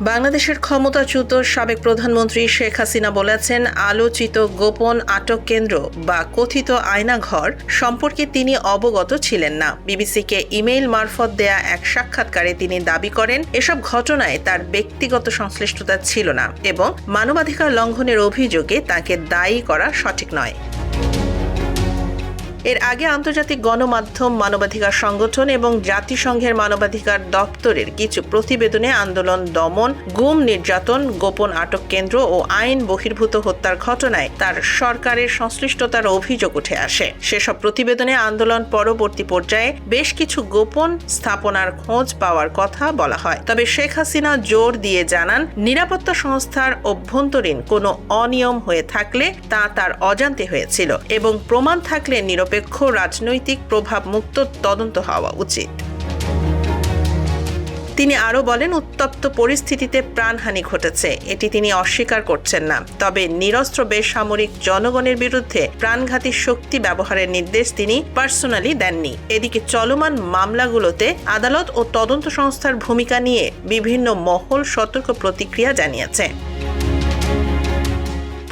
বাংলাদেশের ক্ষমতাচ্যুত সাবেক প্রধানমন্ত্রী শেখ হাসিনা বলেছেন, আলোচিত গোপন আটক কেন্দ্র বা কথিত আয়নাঘর সম্পর্কে তিনি অবগত ছিলেন না। বিবিসিকে ইমেইল মারফত দেয়া এক সাক্ষাৎকারে তিনি দাবি করেন, এসব ঘটনায় তার ব্যক্তিগত সংশ্লিষ্টতা ছিল না এবং মানবাধিকার লঙ্ঘনের অভিযোগে তাকে দায়ী করা সঠিক নয়। এর আগে আন্তর্জাতিক গণমাধ্যম, মানবাধিকার সংগঠন এবং জাতিসংঘের মানবাধিকার দপ্তরের কিছু প্রতিবেদনে আন্দোলন দমন, গুম, নির্যাতন, গোপন আটক কেন্দ্র ও আইন বহির্ভূত হত্যার ঘটনায় তার সরকারের সংশ্লিষ্টতার অভিযোগ উঠে আসে। সেসব প্রতিবেদনে আন্দোলন পরবর্তী পর্যায়ে বেশ কিছু গোপন স্থাপনার খোঁজ পাওয়ার কথা বলা হয়। তবে শেখ হাসিনা জোর দিয়ে জানান, নিরাপত্তা সংস্থার অভ্যন্তরীণ কোনো অনিয়ম হয়ে থাকলে তা তার অজান্তে হয়েছিল এবং প্রমাণ থাকলে নিরপেক্ষ রাজনৈতিক প্রভাব মুক্ত তদন্ত হওয়া উচিত। তিনি আরও বলেন, উত্তপ্ত পরিস্থিতিতে প্রাণহানি ঘটেছে, এটি তিনি অস্বীকার করছেন না। তবে নিরস্ত্র বেসামরিক জনগণের বিরুদ্ধে প্রাণঘাতী শক্তি ব্যবহারের নির্দেশ তিনি পার্সোনালি দেননি। এদিকে চলমান মামলাগুলোতে আদালত ও তদন্ত সংস্থার ভূমিকা নিয়ে বিভিন্ন মহল সতর্ক প্রতিক্রিয়া জানিয়েছে।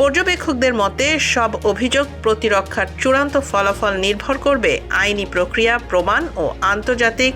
পর্যবেক্ষকদের মতে, সব অভিযোগ প্রতিরক্ষার চূড়ান্ত ফলাফল নির্ভর করবে আইনি প্রক্রিয়া, প্রমাণ ও আন্তর্জাতিক